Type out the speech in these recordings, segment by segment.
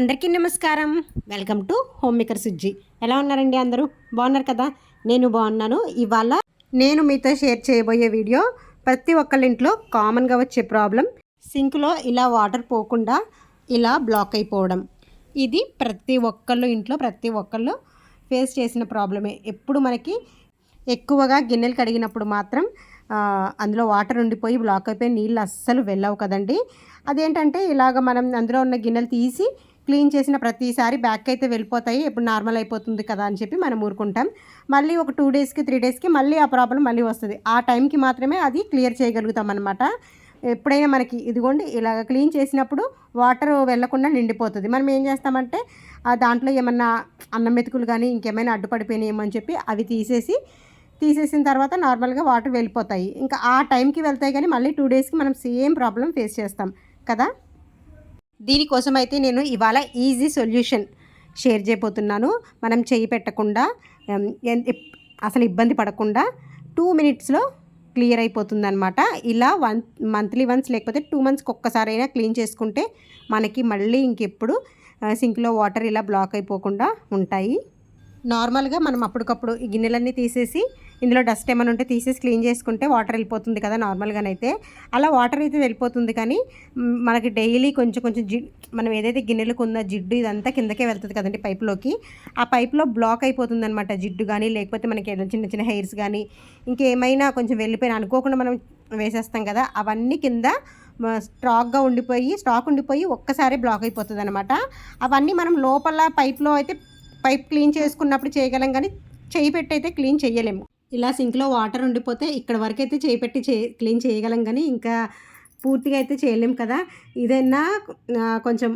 అందరికీ నమస్కారం. Welcome to home maker Sujji. ఎలా ఉన్నారండి అందరూ? బాగున్నారు కదా? నేను బాగున్నాను. ఇవాళ నేను మీతో షేర్ చేయబోయే వీడియో ప్రతి ఒక్కళ్ళ ఇంట్లో కామన్గా వచ్చే ప్రాబ్లం, సింక్లో ఇలా వాటర్ పోకుండా ఇలా బ్లాక్ అయిపోవడం. ఇది ప్రతి ఒక్కళ్ళు ఇంట్లో ప్రతి ఒక్కళ్ళు ఫేస్ చేసిన ప్రాబ్లమే. ఎప్పుడు మనకి ఎక్కువగా గిన్నెలు కడిగినప్పుడు మాత్రం అందులో వాటర్ ఉండిపోయి బ్లాక్ అయిపోయి నీళ్ళు అస్సలు వెళ్ళవు కదండి. అదేంటంటే ఇలాగ మనం అందులో ఉన్న గిన్నెలు తీసి క్లీన్ చేసిన ప్రతిసారి బ్యాక్ అయితే వెళ్ళిపోతాయి, ఎప్పుడు నార్మల్ అయిపోతుంది కదా అని చెప్పి మనం ఊరుకుంటాం. మళ్ళీ ఒక 2 డేస్కి 3 డేస్కి మళ్ళీ ఆ ప్రాబ్లం మళ్ళీ వస్తుంది. ఆ టైంకి మాత్రమే అది క్లియర్ చేయగలుగుతాం అనమాట. ఎప్పుడైనా మనకి ఇదిగోండి ఇలాగ క్లీన్ చేసినప్పుడు వాటర్ వెళ్ళకుండా నిండిపోతుంది. మనం ఏం చేస్తామంటే దాంట్లో ఏమన్నా అన్నం మెతుకులు కానీ ఇంకేమైనా అడ్డుపడిపోయినాయేమో అని చెప్పి అవి తీసేసిన తర్వాత నార్మల్గా వాటర్ వెళ్ళిపోతాయి. ఇంకా ఆ టైంకి వెళ్తాయి కానీ మళ్ళీ 2 డేస్కి మనం సేమ్ ప్రాబ్లం ఫేస్ చేస్తాం కదా. దీనికోసం అయితే నేను ఇవాళ ఈజీ సొల్యూషన్ షేర్ చేయబోతున్నాను. మనం చేయి పెట్టకుండా అసలు ఇబ్బంది పడకుండా 2 మినిట్స్లో క్లియర్ అయిపోతుంది అనమాట. ఇలా మంత్లీ వన్స్ లేకపోతే 2 మంత్స్కి ఒక్కసారైనా క్లీన్ చేసుకుంటే మనకి మళ్ళీ ఇంకెప్పుడు సింక్లో వాటర్ ఇలా బ్లాక్ అయిపోకుండా ఉంటాయి. నార్మల్గా మనం అప్పటికప్పుడు ఈ గిన్నెలన్నీ తీసేసి ఇందులో డస్ట్ ఏమైనా ఉంటే తీసేసి క్లీన్ చేసుకుంటే వాటర్ వెళ్ళిపోతుంది కదా నార్మల్గానైతే. అలా వాటర్ అయితే వెళ్ళిపోతుంది కానీ మనకి డైలీ కొంచెం మనం ఏదైతే గిన్నెలకు ఉన్న జిడ్డు ఇదంతా కిందకే వెళ్తుంది కదండి పైపులోకి. ఆ పైపులో బ్లాక్ అయిపోతుంది అనమాట జిడ్డు కానీ, లేకపోతే మనకి చిన్న చిన్న హెయిర్స్ కానీ ఇంకేమైనా కొంచెం వెళ్ళిపోయినా అనుకోకుండా మనం వేసేస్తాం కదా, అవన్నీ కింద స్టాక్ ఉండిపోయి ఒక్కసారి బ్లాక్ అయిపోతుంది అనమాట. అవన్నీ మనం లోపల పైప్ క్లీన్ చేసుకున్నప్పుడు చేయగలం కానీ చేయి పెట్టి అయితే క్లీన్ చేయలేము. ఇలా సింక్లో వాటర్ ఉండిపోతే ఇక్కడ వరకు అయితే చేయి పెట్టి క్లీన్ చేయగలం కానీ ఇంకా పూర్తిగా అయితే చేయలేము కదా. ఇదైనా కొంచెం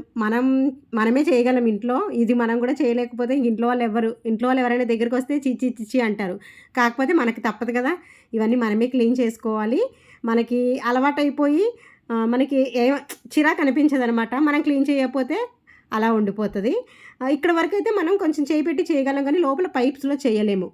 మనమే చేయగలం ఇంట్లో. ఇది మనం కూడా చేయలేకపోతే ఇంట్లో వాళ్ళు ఎవరైనా దగ్గరికి వస్తే చిచ్చి అంటారు. కాకపోతే మనకి తప్పదు కదా, ఇవన్నీ మనమే క్లీన్ చేసుకోవాలి. మనకి అలవాటు అయిపోయి మనకి చిరాకు అనిపించదు అనమాట. మనం క్లీన్ చేయకపోతే అలా ఉండిపోతుంది. ఇక్కడ వరకు అయితే మనం కొంచెం చేయి పెట్టి చేయగలం కానీ లోపల పైప్స్లో చేయలేము.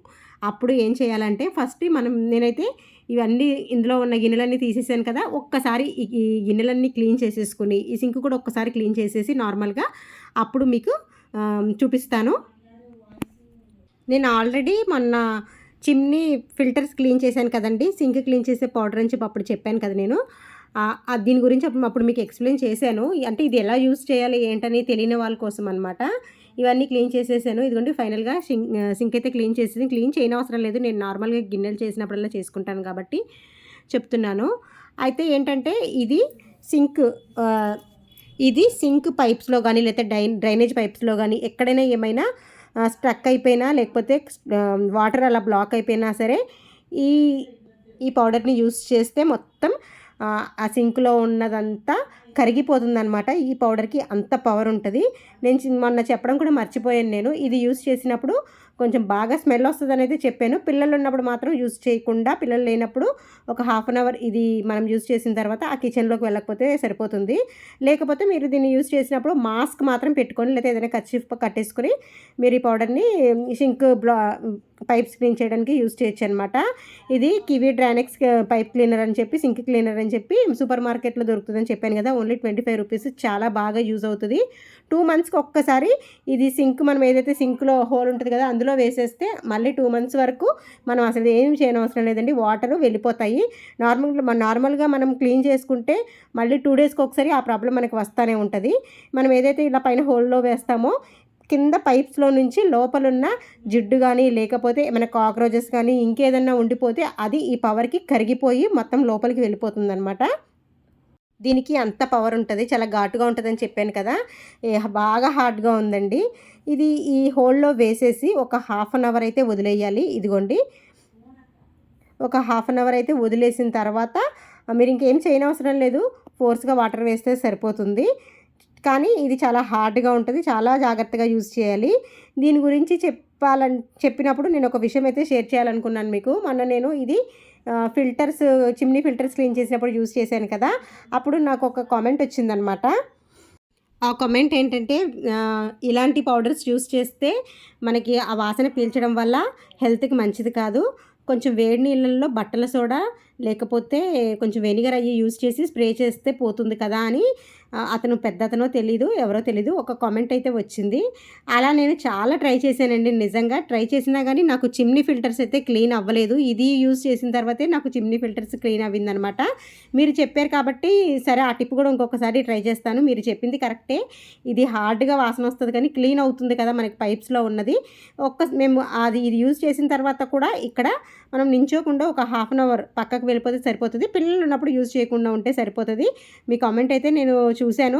అప్పుడు ఏం చేయాలంటే ఫస్ట్ నేనైతే ఇవన్నీ ఇందులో ఉన్న గిన్నెలన్నీ తీసేసాను కదా, ఒక్కసారి ఈ గిన్నెలన్నీ క్లీన్ చేసేసుకుని ఈ సింక్ కూడా ఒక్కసారి క్లీన్ చేసేసి నార్మల్గా అప్పుడు మీకు చూపిస్తాను. నేను ఆల్రెడీ మొన్న చిమ్నీ ఫిల్టర్స్ క్లీన్ చేశాను కదండి, సింక్ క్లీన్ చేసే పౌడర్ అని చెప్పి అప్పుడు చెప్పాను కదా నేను. దీని గురించి అప్పుడు మీకు ఎక్స్ప్లెయిన్ చేశాను. అంటే ఇది ఎలా యూస్ చేయాలి ఏంటని తెలియని వాళ్ళ కోసం అనమాట. ఇవన్నీ క్లీన్ చేసేసాను. ఇదిగోండి ఫైనల్గా సింక్ అయితే క్లీన్ చేయనవసరం లేదు. నేను నార్మల్గా గిన్నెలు చేసినప్పుడల్లా చేసుకుంటాను కాబట్టి చెప్తున్నాను. అయితే ఏంటంటే ఇది సింక్ పైప్స్లో కానీ లేకపోతే డ్రైనేజ్ పైప్స్లో కానీ ఎక్కడైనా ఏమైనా స్ట్రక్ అయిపోయినా లేకపోతే వాటర్ అలా బ్లాక్ అయిపోయినా సరే ఈ పౌడర్ని యూస్ చేస్తే మొత్తం ఆ సింక్లో ఉన్నదంతా కరిగిపోతుందన్నమాట. ఈ పౌడర్కి అంత పవర్ ఉంటుంది. నేను మొన్న చెప్పడం కూడా మర్చిపోయాను. నేను ఇది యూస్ చేసినప్పుడు కొంచెం బాగా స్మెల్ వస్తుంది అనేది చెప్పాను. పిల్లలు ఉన్నప్పుడు మాత్రం యూస్ చేయకుండా, పిల్లలు లేనప్పుడు ఒక 1/2 అవర్ ఇది మనం యూస్ చేసిన తర్వాత ఆ కిచెన్లోకి వెళ్ళకపోతే సరిపోతుంది. లేకపోతే మీరు దీన్ని యూస్ చేసినప్పుడు మాస్క్ మాత్రం పెట్టుకొని లేదా ఏదైనా కర్చీఫ్ కట్టేసుకొని మీరు ఈ పౌడర్ని సింక్ పైప్స్ క్లీన్ చేయడానికి యూస్ చేయొచ్చు అనమాట. ఇది కివీ డ్రానెక్స్ పైప్ క్లీనర్ అని చెప్పి సింక్ క్లీనర్ అని చెప్పి సూపర్ మార్కెట్లో దొరుకుతుందని చెప్పాను కదా, ఓన్లీ 25 రూపీస్. చాలా బాగా యూజ్ అవుతుంది. 2 మంత్స్కి ఒక్కసారి ఇది మనం ఏదైతే సింక్లో హోల్ ఉంటుంది కదా అందులో వేసేస్తే మళ్ళీ 2 మంత్స్ వరకు మనం అసలు ఏం చేయనవసరం లేదండి. వాటర్ వెళ్ళిపోతాయి. నార్మల్గా మనం క్లీన్ చేసుకుంటే మళ్ళీ 2 డేస్కి ఒకసారి ఆ ప్రాబ్లం మనకి వస్తూనే ఉంటుంది. మనం ఏదైతే ఇలా పైన హోల్లో వేస్తామో కింద పైప్స్లో నుంచి లోపలున్న జిడ్డు కానీ లేకపోతే ఏమైనా కాక్రోచెస్ కానీ ఇంకేదన్నా ఉండిపోతే అది ఈ పవర్కి కరిగిపోయి మొత్తం లోపలికి వెళ్ళిపోతుందన్నమాట. దీనికి అంత పవర్ ఉంటుంది. చాలా ఘాటుగా ఉంటుందని చెప్పాను కదా, బాగా హార్డ్గా ఉందండి. ఇది ఈ హోల్లో వేసేసి ఒక 1/2 అవర్ అయితే వదిలేయాలి. ఇదిగోండి ఒక 1/2 అవర్ అయితే వదిలేసిన తర్వాత మీరు ఇంకేం చేయనవసరం లేదు, ఫోర్స్గా వాటర్ వేస్తే సరిపోతుంది. కానీ ఇది చాలా హార్డ్గా ఉంటుంది. చాలా జాగ్రత్తగా యూజ్ చేయాలి. దీని గురించి చెప్పినప్పుడు నేను ఒక విషయం అయితే షేర్ చేయాలనుకున్నాను మీకు. నేను ఇది చిమ్నీ ఫిల్టర్స్ క్లీన్ చేసినప్పుడు యూజ్ చేశాను కదా, అప్పుడు నాకు ఒక కామెంట్ వచ్చిందనమాట. ఆ కామెంట్ ఏంటంటే ఇలాంటి పౌడర్స్ యూజ్ చేస్తే మనకి ఆ వాసన పీల్చడం వల్ల హెల్త్కి మంచిది కాదు. కొంచెం వేడి నీళ్ళల్లో బట్టల సోడా లేకపోతే కొంచెం వెనిగర్ అయ్యి యూజ్ చేసి స్ప్రే చేస్తే పోతుంది కదా అని అతను పెద్దతనో తెలీదు, ఎవరో తెలీదు, ఒక కామెంట్ అయితే వచ్చింది. అలా నేను చాలా ట్రై చేశానండి. నిజంగా ట్రై చేసినా గానీ నాకు చిమ్నీ ఫిల్టర్స్ అయితే క్లీన్ అవ్వలేదు. ఇది యూజ్ చేసిన తర్వాతే నాకు చిమ్నీ ఫిల్టర్స్ క్లీన్ అవ్విందనమాట. మీరు చెప్పారు కాబట్టి సరే ఆ టిప్ కూడా ఇంకొకసారి ట్రై చేస్తాను. మీరు చెప్పింది కరెక్టే. ఇది హార్డ్‌గా వాసన వస్తది కానీ క్లీన్ అవుతుంది కదా మనకి పైప్స్‌లో ఉన్నది. మేము ఇది యూజ్ చేసిన తర్వాత కూడా ఇక్కడ మనం నించోకుండా ఒక హాఫ్ అన్ అవర్ పక్కకు వెళ్ళిపోతే సరిపోతది. పిల్లలు ఉన్నప్పుడు యూజ్ చేయకుండా ఉంటే సరిపోతది. మీ కామెంట్ అయితే నేను చూశాను.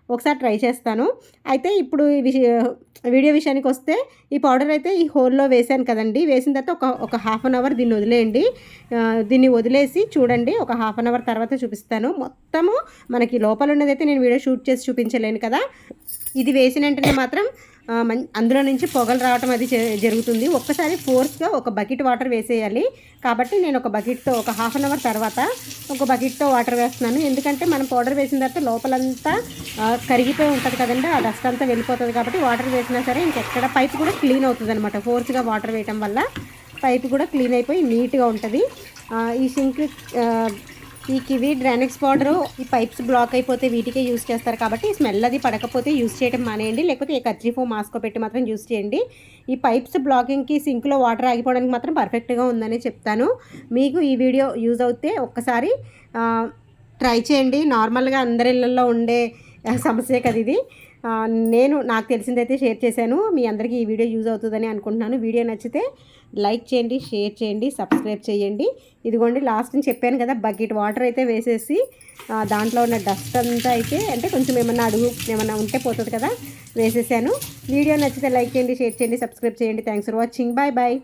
ఒకసారి ట్రై చేస్తాను. అయితే ఇప్పుడు వీడియో విషయానికొస్తే ఈ పౌడర్ అయితే ఈ హోల్‌లో వేశాను కదండీ! వేసిన తర్వాత ఒక హాఫ్ అన్ అవర్ దీన్ని వదిలేయండి. దీన్ని వదిలేసి చూడండి. ఒక హాఫ్ అన్ అవర్ తర్వాత చూపిస్తాను. మొత్తము మనకి లోపల ఉన్నదైతే నేను వీడియో షూట్ చేసి చూపించలేను కదా! ఇది వేసిన వెంటనే మాత్రం అందులో నుంచి పొగలు రావటం అది జరుగుతుంది. ఒక్కసారి ఫోర్స్‌గా ఒక బకెట్ వాటర్ వేసేయాలి. కాబట్టి నేను ఒక బకెట్‌తో ఒక హాఫ్ అన్ అవర్ తర్వాత ఒక బకెట్‌తో వాటర్ వేస్తున్నాను. ఎందుకంటే మనం పౌడర్ వేసిన తర్వాత లోపలంతా కరిగిపోయి ఉంటుంది కదండీ! ఆ డస్ట్ అంతా వెళ్ళిపోతుంది కాబట్టి వాటర్ వేసినా సరే ఇంకెక్కడ పైప్ కూడా క్లీన్ అవుతుందనమాట. ఫోర్స్‌గా వాటర్ వేయటం వల్ల పైప్ కూడా క్లీన్ అయిపోయి నీట్‌గా ఉంటుంది. ఈ సింక్ ఈ కివి డ్రైనెక్స్ పౌడరు ఈ పైప్స్ బ్లాక్ అయిపోతే వీటికే యూజ్ చేస్తారు కాబట్టి స్మెల్ అది పడకపోతే యూజ్ చేయడం మానేయండి. లేకపోతే ఏ కర్చీఫో మాస్కో పెట్టి మాత్రం యూజ్ చేయండి. ఈ పైప్స్ బ్లాకింగ్కి సింక్లో వాటర్ ఆగిపోవడానికి మాత్రం పర్ఫెక్ట్గా ఉందని చెప్తాను. మీకు ఈ వీడియో యూజ్ అవుతే ఒక్కసారి ట్రై చేయండి. నార్మల్గా అందరి ఇళ్ళల్లో ఉండే సమస్యే కదా ఇది. నాకు తెలిసిందైతే షేర్ చేశాను. మీ అందరికీ ఈ వీడియో యూజ్ అవుతుందని అనుకుంటున్నాను. వీడియో నచ్చితే లైక్ చేయండి, షేర్ చేయండి, సబ్స్క్రైబ్ చేయండి. ఇదిగోండి లాస్ట్ నేను చెప్పాను కదా బకెట్ వాటర్ అయితే వేసేసి దాంట్లో ఉన్న డస్ట్ అంతా అయితే అంటే కొంచెం ఏమన్నా ఉంటే పోతుంది కదా వేసేసాను. వీడియో నచ్చితే లైక్ చేయండి, షేర్ చేయండి, సబ్స్క్రైబ్ చేయండి. Thanks for watching. Bye bye.